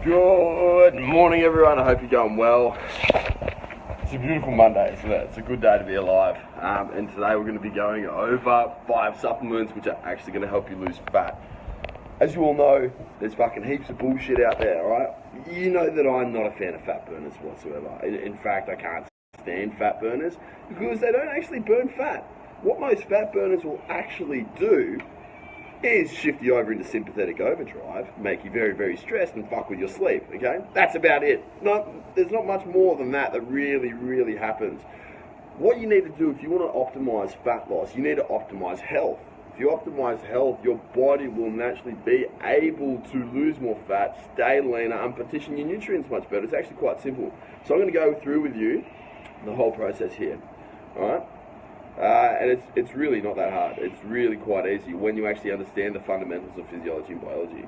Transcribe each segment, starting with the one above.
Good morning, everyone. I hope you're going well. It's a beautiful Monday, isn't it? It's a good day to be alive. And today we're going to be going over 5 supplements which are actually going to help you lose fat. As you all know, there's fucking heaps of bullshit out there, alright? You know that I'm not a fan of fat burners whatsoever. In fact, I can't stand fat burners because they don't actually burn fat. What most fat burners will actually do is shift you over into sympathetic overdrive, make you very, very stressed and fuck with your sleep, okay? That's about it. There's not much more than that really happens. What you need to do if you want to optimize fat loss, you need to optimize health. If you optimize health, your body will naturally be able to lose more fat, stay leaner, and partition your nutrients much better. It's actually quite simple. So I'm going to go through with you the whole process here, alright? And it's really not that hard. It's really quite easy when you actually understand the fundamentals of physiology and biology.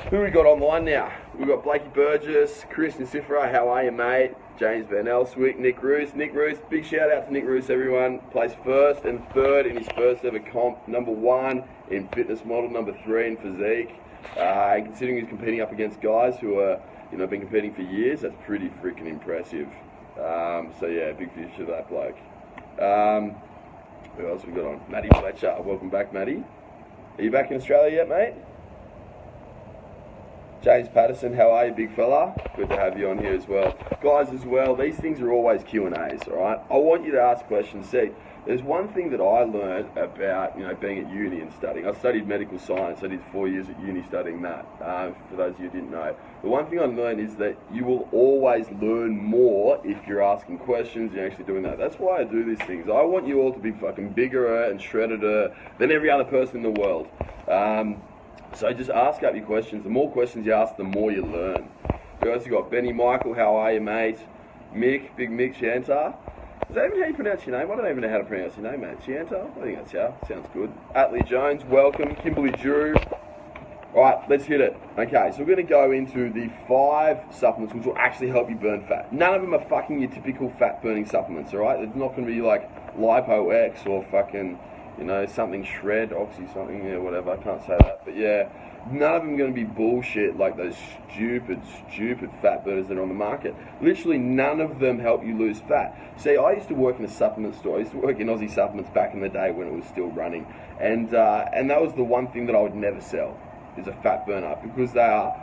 Who we got online now? We've got Blakey Burgess, Chris Nicifera, how are you, mate? James Van Elswick, Nick Roos. Nick Roos, big shout out to Nick Roos, everyone. Placed 1st and 3rd in his first ever comp. Number 1 in fitness model, number 3 in physique. And considering he's competing up against guys who are, been competing for years, that's pretty freaking impressive. So yeah, big fish to that bloke. Who else we got on? Matty Fletcher. Welcome back, Matty. Are you back in Australia yet, mate? James Patterson, how are you, big fella? Good to have you on here as well. Guys, as well, these things are always Q&As, alright? I want you to ask questions. See, there's one thing that I learned about, being at uni and studying. I studied medical science. I did 4 years at uni studying that, for those of you who didn't know. The one thing I learned is that you will always learn more if you're asking questions and you're actually doing that. That's why I do these things. I want you all to be fucking bigger and shredder than every other person in the world. So just ask up your questions. The more questions you ask, the more you learn. Who else you got? Benny Michael, how are you, mate? Mick, Big Mick Chantar. Is that even how you pronounce your name? I don't even know how to pronounce your name, mate. Chantar? I think that's how. Sounds good. Atlee Jones, welcome. Kimberly Drew. Alright, let's hit it. Okay, so we're going to go into the 5 supplements which will actually help you burn fat. None of them are fucking your typical fat burning supplements, alright? It's not going to be like Lipo-X or fucking, something shred, oxy something, whatever, I can't say that. But yeah, none of them are going to be bullshit like those stupid fat burners that are on the market. Literally none of them help you lose fat. See, I used to work in a supplement store. I used to work in Aussie Supplements back in the day when it was still running. And that was the one thing that I would never sell, is a fat burner, because they are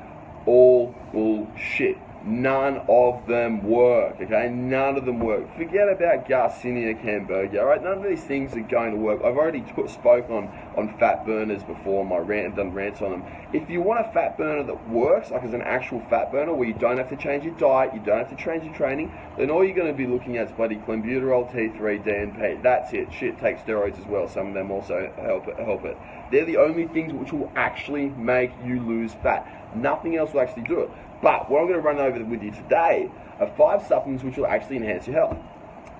all bullshit. None of them work, okay? None of them work. Forget about Garcinia Cambogia, alright? None of these things are going to work. I've already spoke on fat burners before, done rants on them. If you want a fat burner that works, like as an actual fat burner, where you don't have to change your diet, you don't have to change your training, then all you're going to be looking at is bloody clenbuterol, T3, DNP. That's it. Shit, take steroids as well. Some of them also help it. They're the only things which will actually make you lose fat. Nothing else will actually do it. But what I'm going to run over with you today are 5 supplements which will actually enhance your health.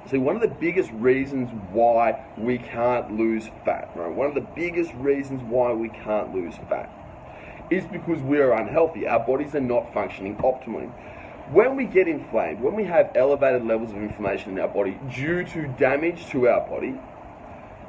So one of the biggest reasons why we can't lose fat, right? One of the biggest reasons why we can't lose fat is because we are unhealthy. Our bodies are not functioning optimally. When we get inflamed, when we have elevated levels of inflammation in our body due to damage to our body,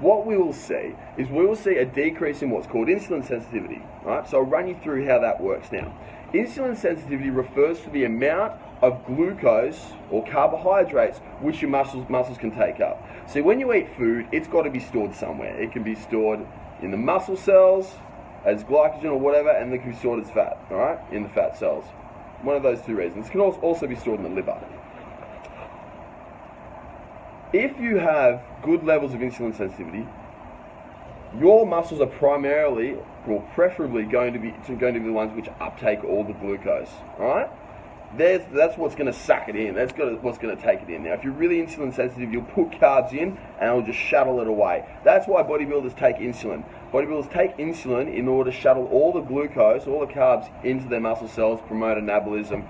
what we will see is a decrease in what's called insulin sensitivity, right? So I'll run you through how that works now. Insulin sensitivity refers to the amount of glucose or carbohydrates which your muscles can take up. See, when you eat food, it's got to be stored somewhere. It can be stored in the muscle cells as glycogen or whatever, and it can be stored as fat, all right, in the fat cells. One of those 2 reasons. It can also be stored in the liver. If you have good levels of insulin sensitivity, your muscles are primarily, or preferably, going to be the ones which uptake all the glucose. All right, that's what's going to suck it in. That's what's going to take it in. Now, if you're really insulin sensitive, you'll put carbs in and it'll just shuttle it away. That's why bodybuilders take insulin. Bodybuilders take insulin in order to shuttle all the glucose, all the carbs into their muscle cells, promote anabolism,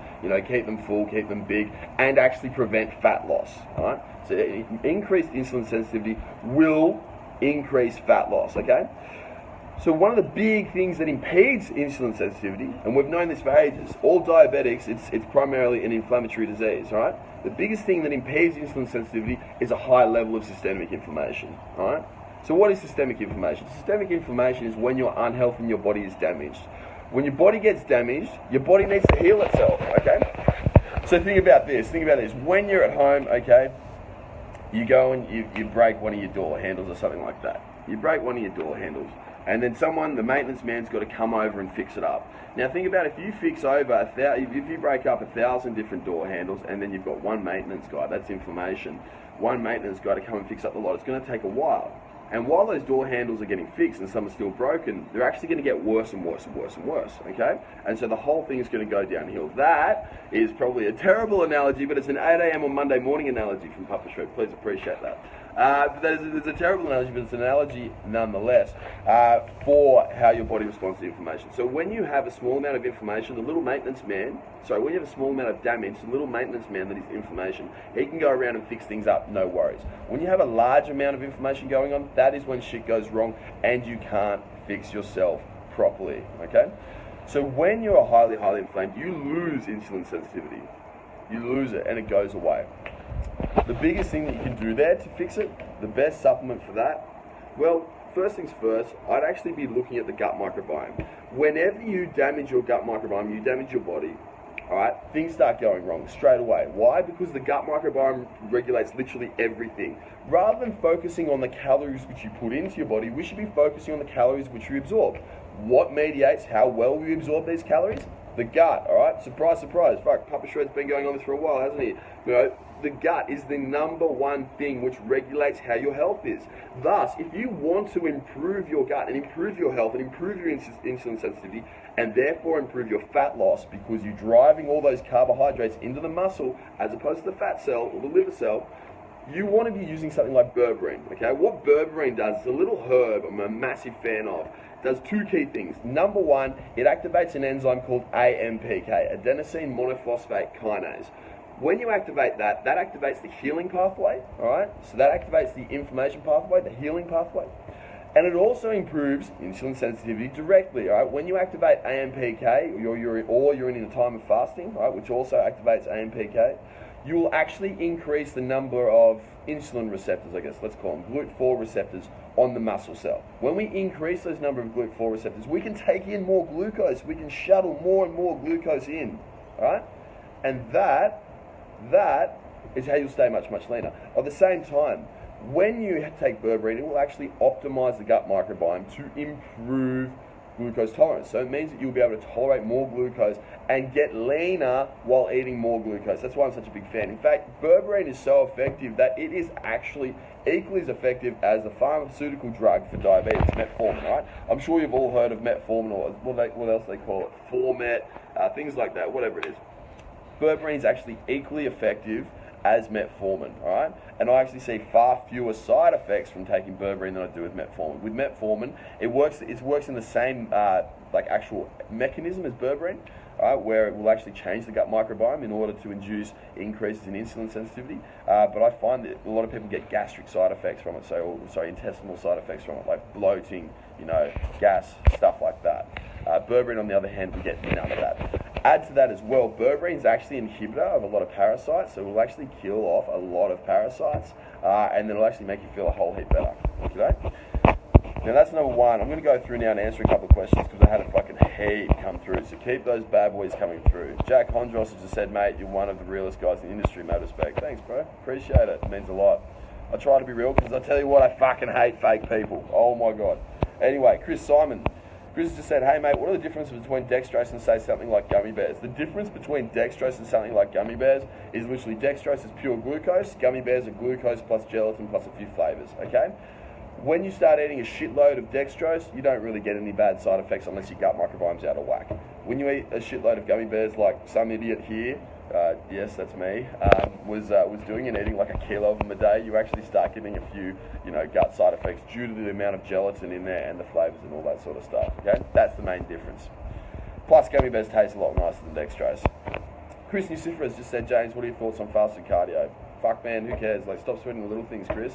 keep them full, keep them big, and actually prevent fat loss. All right, so increased insulin sensitivity will increase fat loss, okay? So one of the big things that impedes insulin sensitivity, and we've known this for ages, all diabetics, it's primarily an inflammatory disease, right? The biggest thing that impedes insulin sensitivity is a high level of systemic inflammation, all right? So what is systemic inflammation? Systemic inflammation is when your unhealth in your body is damaged. When your body gets damaged, your body needs to heal itself, okay? So think about this. When you're at home, okay, you go and you break one of your door handles or something like that. You break one of your door handles, and then the maintenance man's got to come over and fix it up. Now think about if you if you break up 1,000 different door handles, and then you've got one maintenance guy, that's information, one maintenance guy to come and fix up the lot, it's going to take a while. And while those door handles are getting fixed and some are still broken, they're actually going to get worse and worse and worse and worse, okay? And so the whole thing is going to go downhill. That is probably a terrible analogy, but it's an 8 a.m. on Monday morning analogy from Papa Shred. Please appreciate that. It's a terrible analogy, but it's an analogy nonetheless for how your body responds to information. So when you have a small amount of information, when you have a small amount of damage, the little maintenance man that is information, he can go around and fix things up, no worries. When you have a large amount of information going on, that is when shit goes wrong and you can't fix yourself properly, okay? So when you're highly, highly inflamed, you lose insulin sensitivity. You lose it and it goes away. The biggest thing that you can do there to fix it, the best supplement for that, well, first things first, I'd actually be looking at the gut microbiome. Whenever you damage your gut microbiome, you damage your body, alright, things start going wrong straight away. Why? Because the gut microbiome regulates literally everything. Rather than focusing on the calories which you put into your body, we should be focusing on the calories which you absorb. What mediates how well we absorb these calories? The gut, alright? Surprise, surprise. Fuck, Papa Shred's been going on this for a while, hasn't he? You know, the gut is the number one thing which regulates how your health is. Thus, if you want to improve your gut and improve your health and improve your insulin sensitivity and therefore improve your fat loss because you're driving all those carbohydrates into the muscle as opposed to the fat cell or the liver cell, you want to be using something like berberine, okay? What berberine does is a little herb I'm a massive fan of. It does two key things. Number one, it activates an enzyme called AMPK, adenosine monophosphate kinase. When you activate that, that activates the healing pathway, alright? So that activates the inflammation pathway, the healing pathway. And it also improves insulin sensitivity directly, alright? When you activate AMPK, or you're in a time of fasting, right, which also activates AMPK, you will actually increase the number of insulin receptors, I guess, let's call them, GLUT4 receptors on the muscle cell. When we increase those number of GLUT4 receptors, we can take in more glucose, we can shuttle more and more glucose in, alright? And that is how you'll stay much, much leaner. At the same time, when you take berberine, it will actually optimize the gut microbiome to improve glucose tolerance. So it means that you'll be able to tolerate more glucose and get leaner while eating more glucose. That's why I'm such a big fan. In fact, berberine is so effective that it is actually equally as effective as the pharmaceutical drug for diabetes, metformin, right? I'm sure you've all heard of metformin, or what else they call it, Formet, things like that, whatever it is. Berberine is actually equally effective as metformin, alright? And I actually see far fewer side effects from taking berberine than I do with metformin. With metformin, it works in the same actual mechanism as berberine, where it will actually change the gut microbiome in order to induce increases in insulin sensitivity. But I find that a lot of people get gastric side effects from it, intestinal side effects from it, like bloating, gas, stuff like that. Berberine, on the other hand, we get none of that. Add to that as well, berberine is actually an inhibitor of a lot of parasites, so it will actually kill off a lot of parasites, and then it'll actually make you feel a whole heap better. Okay? Now that's number one. I'm going to go through now and answer a couple of questions because I had a fucking heap come through, so keep those bad boys coming through. Jack Hondros has just said, mate, you're one of the realest guys in the industry, mate, respect. Thanks, bro. Appreciate it. It means a lot. I try to be real because I tell you what, I fucking hate fake people. Oh my God. Anyway, Chris Simon. Chris just said, hey mate, what are the differences between dextrose and say something like gummy bears? The difference between dextrose and something like gummy bears is literally dextrose is pure glucose, gummy bears are glucose plus gelatin plus a few flavors, okay? When you start eating a shitload of dextrose, you don't really get any bad side effects unless your gut microbiome's out of whack. When you eat a shitload of gummy bears like some idiot here, yes, that's me, was doing and eating like a kilo of them a day, you actually start getting a few, gut side effects due to the amount of gelatin in there and the flavors and all that sort of stuff, okay? That's the main difference. Plus, gummy bears taste a lot nicer than dextrose. Chris Nucifera just said, James, what are your thoughts on fasted cardio? Fuck, man, who cares? Like, stop sweating the little things, Chris.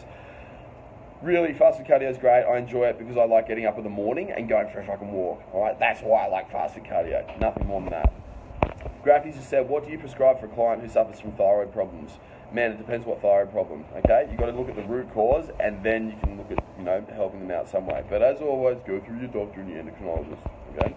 Really, fasted cardio is great. I enjoy it because I like getting up in the morning and going for a fucking walk, alright? That's why I like fasted cardio. Nothing more than that. Graphies just said, what do you prescribe for a client who suffers from thyroid problems? Man, it depends what thyroid problem, okay? You've got to look at the root cause and then you can look at, helping them out some way. But as always, go through your doctor and your endocrinologist, okay?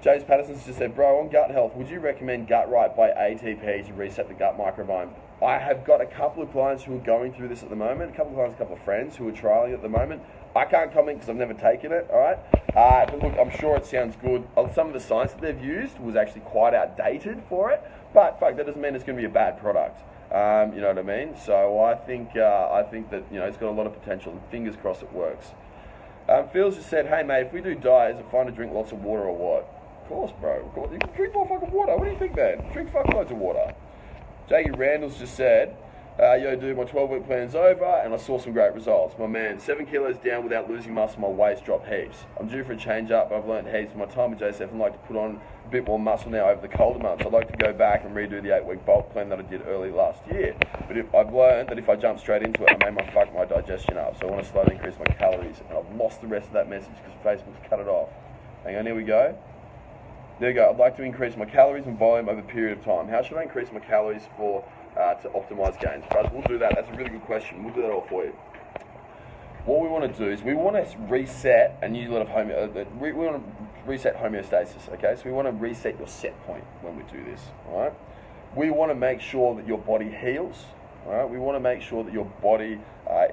James Patterson's just said, bro, on gut health, would you recommend Gut Right by ATP to reset the gut microbiome? I have got a couple of clients who are going through this at the moment, a couple of friends who are trialing at the moment. I can't comment because I've never taken it, all right? But look, I'm sure it sounds good. Some of the science that they've used was actually quite outdated for it, but fuck, that doesn't mean it's going to be a bad product. You know what I mean? So I think that, you know, it's got a lot of potential, and fingers crossed it works. Phil's just said, hey mate, if we do diet, is it fine to drink lots of water or what? Of course, bro. Of course. You can drink more fucking water. What do you think, man? Drink fuck loads of water. Jackie Randall's just said, yo dude, my 12-week plan's over and I saw some great results. My man, 7 kilos down without losing muscle, my waist dropped heaps. I'm due for a change up, but I've learned heaps from my time with JSF and like to put on a bit more muscle now over the colder months. I'd like to go back and redo the 8-week bulk plan that I did early last year. But I've learned that if I jump straight into it, I may fuck my digestion up. So I want to slowly increase my calories. And I've lost the rest of that message because Facebook's cut it off. Hang on, here we go. There you go. I'd like to increase my calories and volume over a period of time. How should I increase my calories to optimize gains? Guys, we'll do that. That's a really good question. We'll do that all for you. What we want to do is we want to reset a new level of we want to reset homeostasis. Okay, so we want to reset your set point when we do this. All right. We want to make sure that your body heals. All right. We want to make sure that your body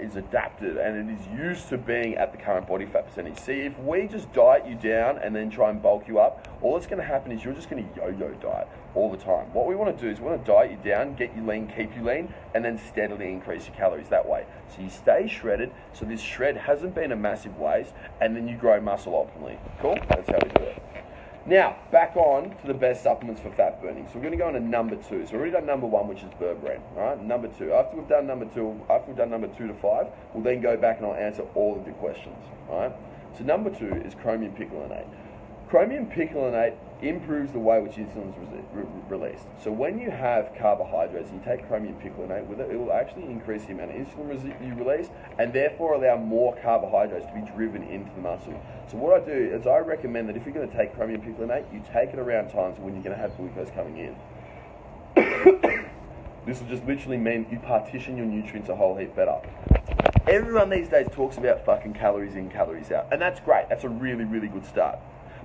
is adapted and it is used to being at the current body fat percentage. See, if we just diet you down and then try and bulk you up, all that's going to happen is you're just going to yo-yo diet all the time. What we want to do is we want to diet you down, get you lean, keep you lean, and then steadily increase your calories that way. So you stay shredded, so this shred hasn't been a massive waste, and then you grow muscle optimally. Cool? That's how we do it. Now, back on to the best supplements for fat burning. So we're going to go on to number 2. So we've already done number 1, which is berberine. All right, number 2. After we've done number 2 to 5, we'll then go back and I'll answer all of your questions. All right. So number 2 is chromium picolinate. Chromium picolinate improves the way which insulin is released. So when you have carbohydrates and you take chromium picolinate with it, it will actually increase the amount of insulin you release and therefore allow more carbohydrates to be driven into the muscle. So what I do is I recommend that if you're going to take chromium picolinate, you take it around times when you're going to have glucose coming in. This will just literally mean you partition your nutrients a whole heap better. Everyone these days talks about fucking calories in, calories out, and that's great. That's a really, really good start.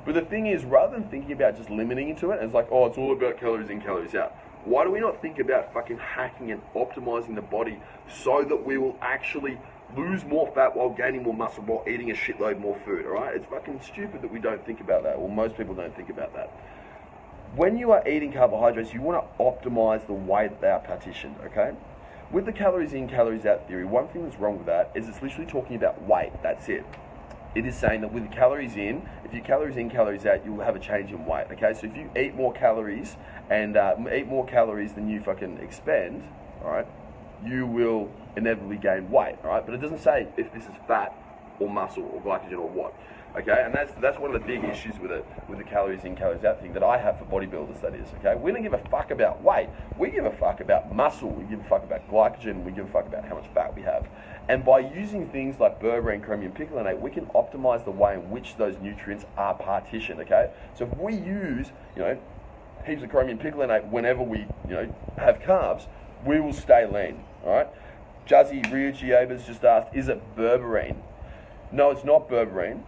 But the thing is, rather than thinking about just limiting into it, and it's like, oh, it's all about calories in, calories out, why do we not think about fucking hacking and optimizing the body so that we will actually lose more fat while gaining more muscle while eating a shitload more food, alright? It's fucking stupid that we don't think about that, or most people don't think about that. When you are eating carbohydrates, you want to optimize the way that they are partitioned, okay? With the calories in, calories out theory, one thing that's wrong with that is it's literally talking about weight, that's it. It is saying that with calories in, if you calories in, calories out, you will have a change in weight, okay? So if you eat more calories and eat more calories than you fucking expend, all right, you will inevitably gain weight, all right? But it doesn't say if this is fat or muscle or glycogen or what, okay? And that's one of the big issues with it, with the calories in, calories out thing that I have for bodybuilders, that is, okay? We don't give a fuck about weight. We give a fuck about muscle. We give a fuck about glycogen. We give a fuck about how much fat we have. And by using things like berberine, chromium picolinate, we can optimize the way in which those nutrients are partitioned, okay? So if we use, you know, heaps of chromium picolinate whenever we, you know, have carbs, we will stay lean, all right? Juzzy Ryuchi just asked, is it berberine? No, it's not berberine.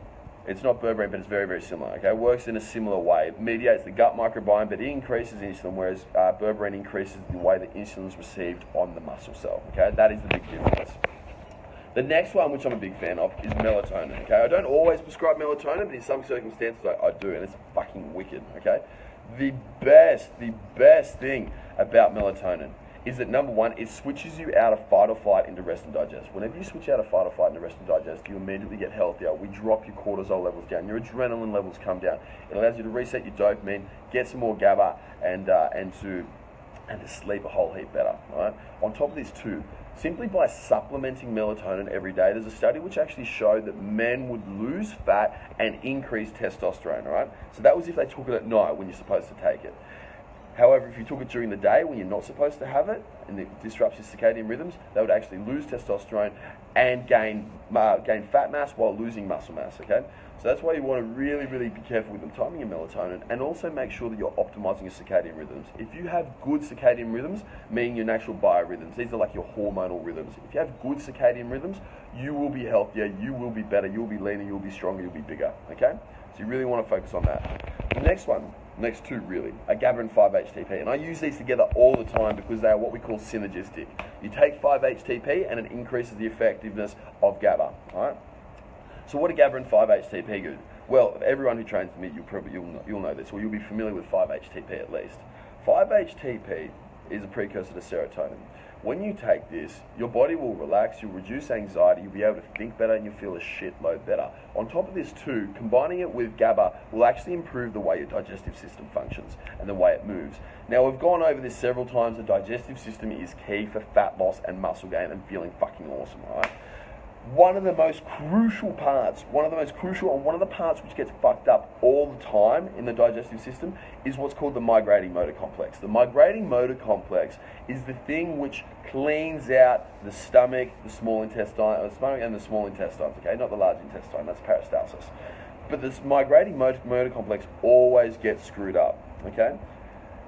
It's not berberine, but it's very, very similar, okay? It works in a similar way. It mediates the gut microbiome, but it increases insulin, whereas berberine increases the way that insulin is received on the muscle cell, okay? That is the big difference. The next one, which I'm a big fan of, is melatonin, okay? I don't always prescribe melatonin, but in some circumstances I do, and it's fucking wicked, okay? The best thing about melatonin is that, number 1, it switches you out of fight or flight into rest and digest. Whenever you switch out of fight or flight into rest and digest, you immediately get healthier. We drop your cortisol levels down, your adrenaline levels come down. It allows you to reset your dopamine, get some more GABA, and to sleep a whole heap better, right? On top of this too, simply by supplementing melatonin every day, there's a study which actually showed that men would lose fat and increase testosterone, all right? So that was if they took it at night when you're supposed to take it. However, if you took it during the day when you're not supposed to have it, and it disrupts your circadian rhythms, they would actually lose testosterone and gain fat mass while losing muscle mass, okay? So that's why you want to really, really be careful with the timing of melatonin, and also make sure that you're optimizing your circadian rhythms. If you have good circadian rhythms, meaning your natural biorhythms, these are like your hormonal rhythms. If you have good circadian rhythms, you will be healthier, you will be better, you'll be leaner, you'll be stronger, you'll be bigger, okay? So you really want to focus on that. The next two really, are GABA and 5-HTP. And I use these together all the time because they are what we call synergistic. You take 5-HTP and it increases the effectiveness of GABA, all right? So what do GABA and 5-HTP do? Well, everyone who trains with me, you'll know this, or you'll be familiar with 5-HTP at least. 5-HTP is a precursor to serotonin. When you take this, your body will relax, you'll reduce anxiety, you'll be able to think better, and you'll feel a shitload better. On top of this too, combining it with GABA will actually improve the way your digestive system functions and the way it moves. Now, we've gone over this several times. The digestive system is key for fat loss and muscle gain and feeling fucking awesome, right? One of the most crucial parts, and one of the parts which gets fucked up all the time in the digestive system is what's called the migrating motor complex. The migrating motor complex is the thing which cleans out the stomach, the small intestine, and the small intestines, okay? Not the large intestine, that's peristalsis. But this migrating motor complex always gets screwed up, okay?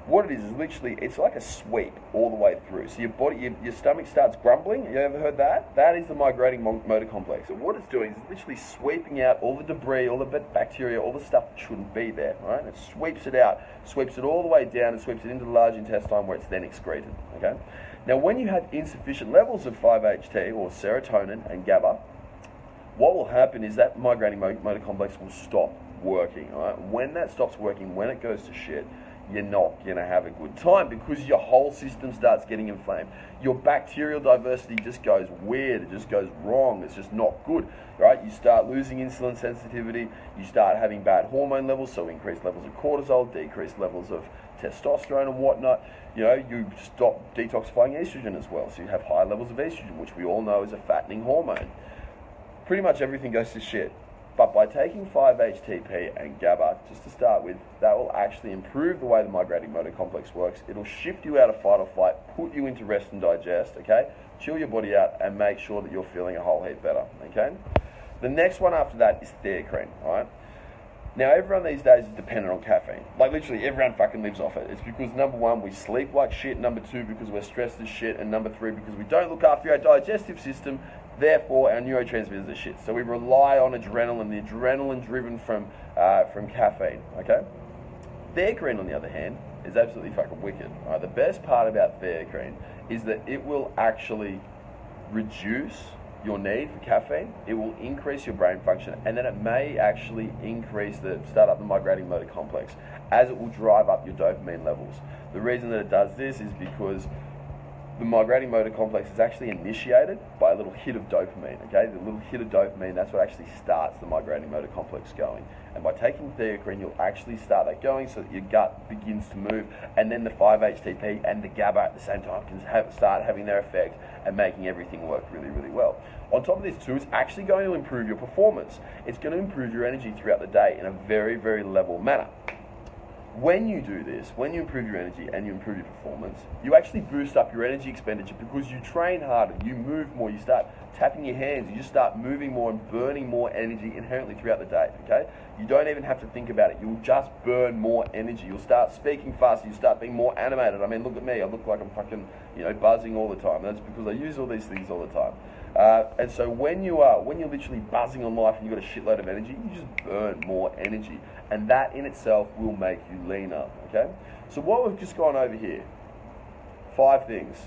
What it is literally, it's like a sweep all the way through. So your stomach starts grumbling. You ever heard that? That is the migrating motor complex. And what it's doing is literally sweeping out all the debris, all the bacteria, all the stuff that shouldn't be there, right? It sweeps it out, sweeps it all the way down and sweeps it into the large intestine where it's then excreted, okay? Now, when you have insufficient levels of 5-HT or serotonin and GABA, what will happen is that migrating motor complex will stop working, all right? When that stops working, when it goes to shit, you're not going to have a good time because your whole system starts getting inflamed. Your bacterial diversity just goes weird. It just goes wrong. It's just not good, right? You start losing insulin sensitivity. You start having bad hormone levels, so increased levels of cortisol, decreased levels of testosterone and whatnot. You know, you stop detoxifying estrogen as well, so you have high levels of estrogen, which we all know is a fattening hormone. Pretty much everything goes to shit. But by taking 5-HTP and GABA, just to start with, that will actually improve the way the migrating motor complex works. It'll shift you out of fight or flight, put you into rest and digest, okay? Chill your body out and make sure that you're feeling a whole heap better, okay? The next one after that is Theacrine, all right? Now, everyone these days is dependent on caffeine. Like, literally, everyone fucking lives off it. It's because, number one, we sleep like shit. Number two, because we're stressed as shit. And number three, because we don't look after our digestive system. Therefore, our neurotransmitters are shit. So we rely on adrenaline, the adrenaline driven from caffeine, okay? Theacrine, on the other hand, is absolutely fucking wicked. All right? The best part about Theacrine is that it will actually reduce your need for caffeine, it will increase your brain function, and then it may actually start up the migrating motor complex, as it will drive up your dopamine levels. The reason that it does this is because the migrating motor complex is actually initiated by a little hit of dopamine, okay? The little hit of dopamine, that's what actually starts the migrating motor complex going. And by taking Theacrine, you'll actually start that going so that your gut begins to move, and then the 5-HTP and the GABA at the same time can start having their effect and making everything work really, really well. On top of this too, it's actually going to improve your performance. It's going to improve your energy throughout the day in a very, very level manner. When you do this, when you improve your energy and you improve your performance, you actually boost up your energy expenditure because you train harder, you move more, you start tapping your hands, you just start moving more and burning more energy inherently throughout the day, okay? You don't even have to think about it. You'll just burn more energy. You'll start speaking faster, you start being more animated. I mean, look at me, I look like I'm fucking, buzzing all the time. That's because I use all these things all the time. And so when you're literally buzzing on life and you've got a shitload of energy, you just burn more energy. And that in itself will make you leaner, okay? So what we've just gone over here, 5 things,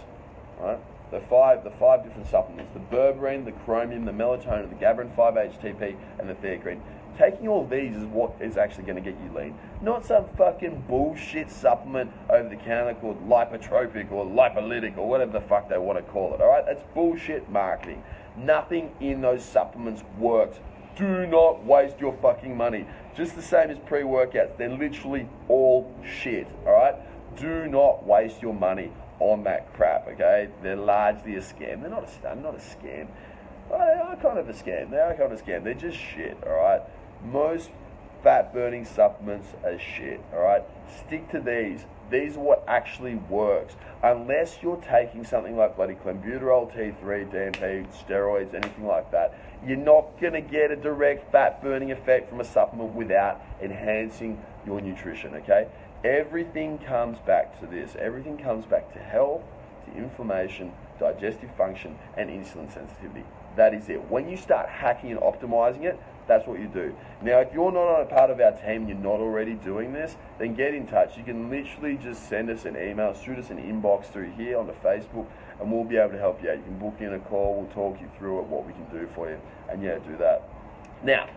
right? The five different supplements, the berberine, the chromium, the melatonin, the GABA and 5-HTP, and the Theacrine. Taking all these is what is actually going to get you lean. Not some fucking bullshit supplement over the counter called lipotropic or lipolytic or whatever the fuck they want to call it, alright? That's bullshit marketing. Nothing in those supplements works. Do not waste your fucking money. Just the same as pre-workouts. They're literally all shit, alright? Do not waste your money on that crap, okay? They're largely a scam. They're not a scam. Well, they are kind of a scam. They're just shit, alright? Most fat-burning supplements are shit, alright? Stick to these. These are what actually works. Unless you're taking something like bloody clenbuterol, T3, DMP, steroids, anything like that, you're not going to get a direct fat-burning effect from a supplement without enhancing your nutrition, okay? Everything comes back to this. Everything comes back to health, to inflammation, digestive function, and insulin sensitivity. That is it. When you start hacking and optimizing it, That's what you do. Now, if you're not on a part of our team, you're not already doing this, then get in touch. You can literally just send us an email, shoot us an inbox through here on the Facebook, and we'll be able to help you out. You can book in a call, we'll talk you through it, what we can do for you, and yeah, do that. Now,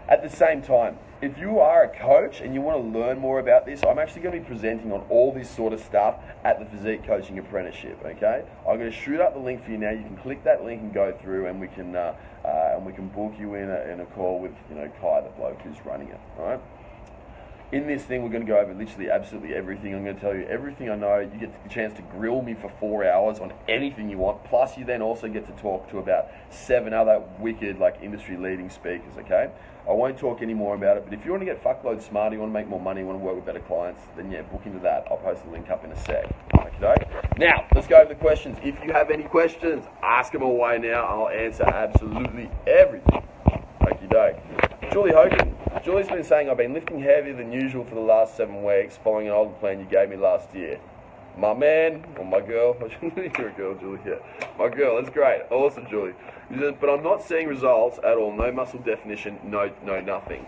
at the same time, if you are a coach and you want to learn more about this, I'm actually going to be presenting on all this sort of stuff at the Physique Coaching Apprenticeship, okay? I'm going to shoot up the link for you now. You can click that link and go through, and we can book you in a call with, you know, Kai, the bloke who's running it, all right? In this thing, we're going to go over literally absolutely everything. I'm going to tell you everything I know. You get the chance to grill me for 4 hours on anything you want. Plus, you then also get to talk to about 7 other wicked, like, industry-leading speakers, okay? I won't talk any more about it, but if you want to get fuckload smarter, you want to make more money, you want to work with better clients, then yeah, book into that. I'll post the link up in a sec. Okay? Now, let's go over the questions. If you have any questions, ask them away now. I'll answer absolutely everything. Okie doke. Julie Hogan. Julie's been saying I've been lifting heavier than usual for the last 7 weeks, following an older plan you gave me last year. My man, or my girl, you're a girl, Julie, yeah. My girl, that's great. Awesome, Julie. But I'm not seeing results at all. No muscle definition, no nothing.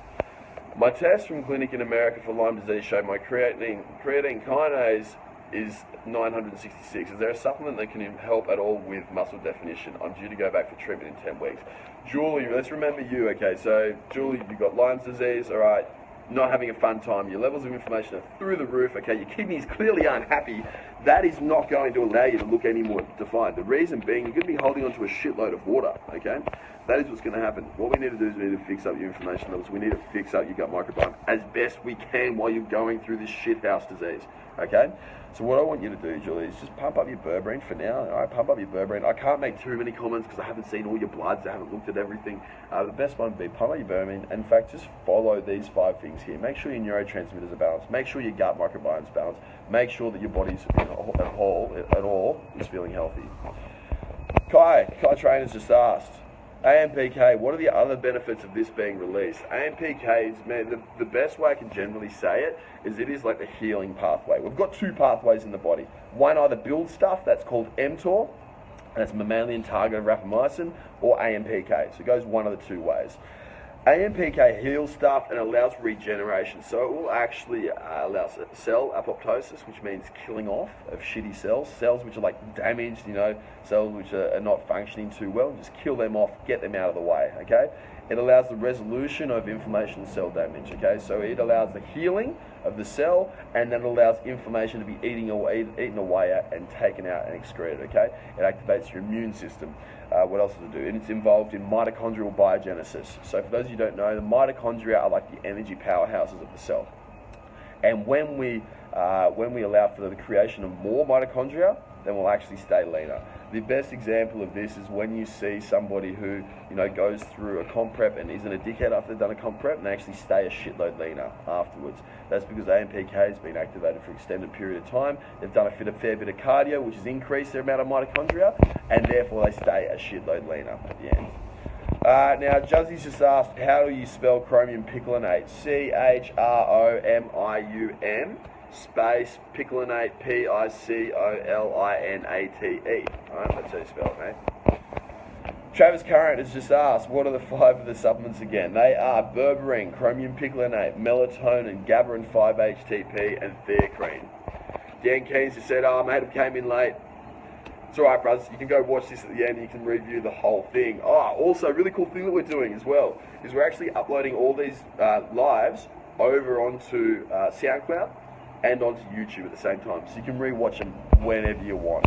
My test from clinic in America for Lyme disease showed my creatine kinase is 966. Is there a supplement that can help at all with muscle definition? I'm due to go back for treatment in 10 weeks. Julie, let's remember you, okay? So, Julie, you've got Lyme disease, all right? Not having a fun time. Your levels of inflammation are through the roof, okay? Your kidneys clearly aren't happy. That is not going to allow you to look any more defined. The reason being, you're going to be holding onto a shitload of water, okay? That is what's going to happen. What we need to do is we need to fix up your inflammation levels. We need to fix up your gut microbiome as best we can while you're going through this shithouse disease, okay? So what I want you to do, Julie, is just pump up your berberine for now. All right, pump up your berberine. I can't make too many comments because I haven't seen all your bloods. I haven't looked at everything. The best one would be pump up your berberine. In fact, just follow these 5 things here. Make sure your neurotransmitters are balanced. Make sure your gut microbiome is balanced. Make sure that your body's at all is feeling healthy. Kai Trainer's just asked, AMPK, what are the other benefits of this being released? AMPK is, man, the best way I can generally say it is like the healing pathway. We've got 2 pathways in the body. One either builds stuff, that's called mTOR, that's mammalian target of rapamycin, or AMPK. So it goes one of the 2 ways. AMPK heals stuff and allows regeneration. So it will actually allow cell apoptosis, which means killing off of shitty cells which are like damaged, you know, cells which are not functioning too well. Just kill them off, get them out of the way, okay? It allows the resolution of inflammation and cell damage, okay? So it allows the healing of the cell, and then it allows inflammation to be eaten away at and taken out and excreted, okay? It activates your immune system. What else does it do? And it's involved in mitochondrial biogenesis. So for those of you who don't know, the mitochondria are like the energy powerhouses of the cell. And when we allow for the creation of more mitochondria, then we'll actually stay leaner. The best example of this is when you see somebody who, you know, goes through a comp prep and isn't a dickhead after they've done a comp prep, and they actually stay a shitload leaner afterwards. That's because AMPK has been activated for an extended period of time. They've done a fair bit of cardio, which has increased their amount of mitochondria, and therefore they stay a shitload leaner at the end. Now, Juzzy's just asked, how do you spell chromium picolinate? CHROMIUM space picolinate, PICOLINATE. Alright, that's how you spell it, mate. Travis Current has just asked, what are the 5 of the supplements again? They are berberine, chromium picolinate, melatonin, GABA 5-HTP, and theocrine. Dan Keynes just said, mate, I came in late. It's alright, brothers. You can go watch this at the end and you can review the whole thing. Also, a really cool thing that we're doing as well is we're actually uploading all these lives over onto SoundCloud and onto YouTube at the same time. So you can rewatch them whenever you want.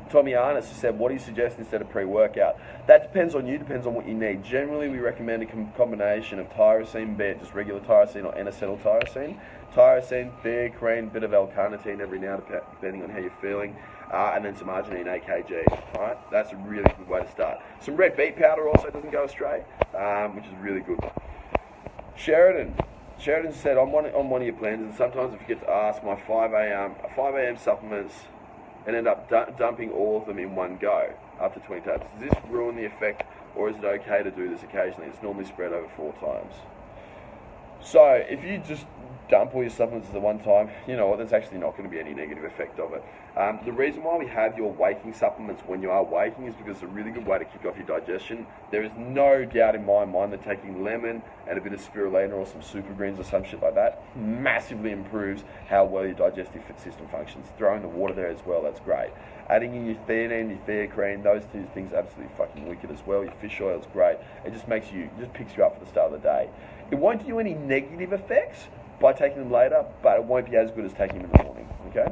Tommy Arnott just said, what do you suggest instead of pre-workout? That depends on you, depends on what you need. Generally, we recommend a combination of tyrosine, be it just regular tyrosine or N-acetyltyrosine. Tyrosine, theocrine, bit of L-carnitine every now and then, depending on how you're feeling. And then some arginine AKG. Alright, that's a really good way to start. Some red beet powder also doesn't go astray, which is really good. Sheridan said, I'm on one of your plans, and sometimes I forget to ask my 5 a.m. supplements and end up dumping all of them in one go, up to 20 tabs. Does this ruin the effect, or is it okay to do this occasionally? It's normally spread over 4 times. So, if you just dump all your supplements at the one time, you know what, there's actually not going to be any negative effect of it. The reason why we have your waking supplements when you are waking is because it's a really good way to kick off your digestion. There is no doubt in my mind that taking lemon and a bit of spirulina or some super greens or some shit like that massively improves how well your digestive system functions. Throwing the water there as well, that's great. Adding in your theanine, your theacrine, those two things are absolutely fucking wicked as well. Your fish oil is great. It just makes you, just picks you up for the start of the day. It won't give you any negative effects by taking them later, but it won't be as good as taking them in the morning, okay?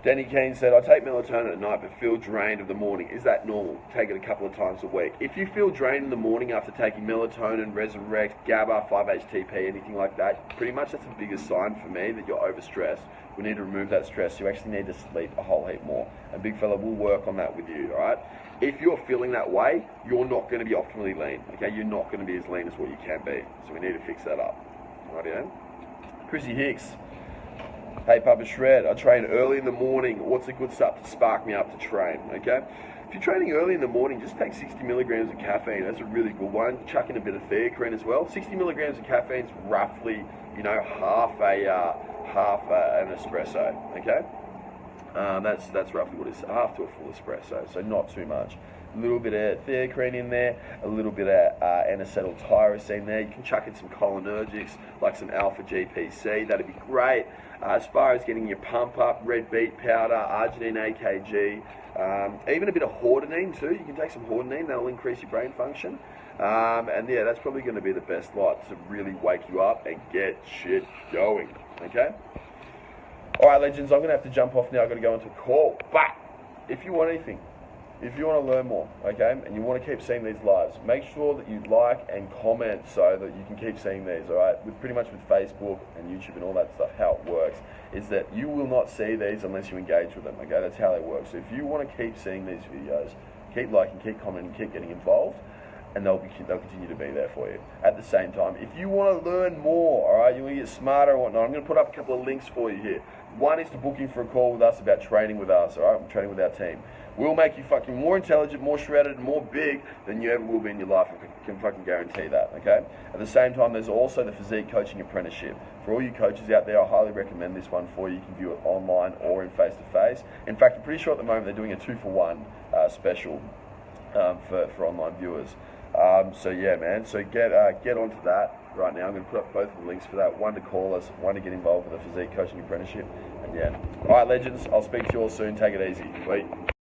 Danny Keane said, I take melatonin at night but feel drained of the morning. Is that normal? Take it a couple of times a week. If you feel drained in the morning after taking melatonin, Resurrect, GABA, 5-HTP, anything like that, pretty much that's the biggest sign for me that you're overstressed. We need to remove that stress. You actually need to sleep a whole heap more. And Big Fella will work on that with you, alright? If you're feeling that way, you're not going to be optimally lean, okay? You're not going to be as lean as what you can be. So we need to fix that up. Rightio? Chrissy Hicks. Hey Papa Shred, I train early in the morning. What's a good stuff to spark me up to train, okay? If you're training early in the morning, just take 60 milligrams of caffeine. That's a really good one. Chuck in a bit of theacrine as well. 60 milligrams of caffeine is roughly, you know, half an espresso, okay? That's roughly what it is, half to a full espresso, so not too much. A little bit of theacrine in there, a little bit of N-acetyltyrosine there. You can chuck in some cholinergics, like some alpha GPC, that'd be great. As far as getting your pump up, red beet powder, arginine AKG, even a bit of hordenine too. You can take some hordenine, that'll increase your brain function. And yeah, that's probably going to be the best lot to really wake you up and get shit going, okay? Alright legends, I'm going to have to jump off now, I've got to go into a call. But, if you want anything, if you want to learn more, okay, and you want to keep seeing these lives, make sure that you like and comment so that you can keep seeing these, alright? With pretty much with Facebook and YouTube and all that stuff, how it works is that you will not see these unless you engage with them, okay? That's how they work. So if you want to keep seeing these videos, keep liking, keep commenting, keep getting involved, and they'll continue to be there for you. At the same time, if you want to learn more, alright, you want to get smarter and whatnot, I'm going to put up a couple of links for you here. One is to book in for a call with us about training with us, alright? We're training with our team. We'll make you fucking more intelligent, more shredded, and more big than you ever will be in your life. I can fucking guarantee that, okay? At the same time, there's also the Physique Coaching Apprenticeship. For all you coaches out there, I highly recommend this one for you. You can view it online or in face-to-face. In fact, I'm pretty sure at the moment they're doing a 2-for-1 special for online viewers. So yeah, man. So get onto that right now. I'm going to put up both of the links for that. One to call us, one to get involved with the Physique Coaching Apprenticeship. And yeah. All right, legends. I'll speak to you all soon. Take it easy. Bye.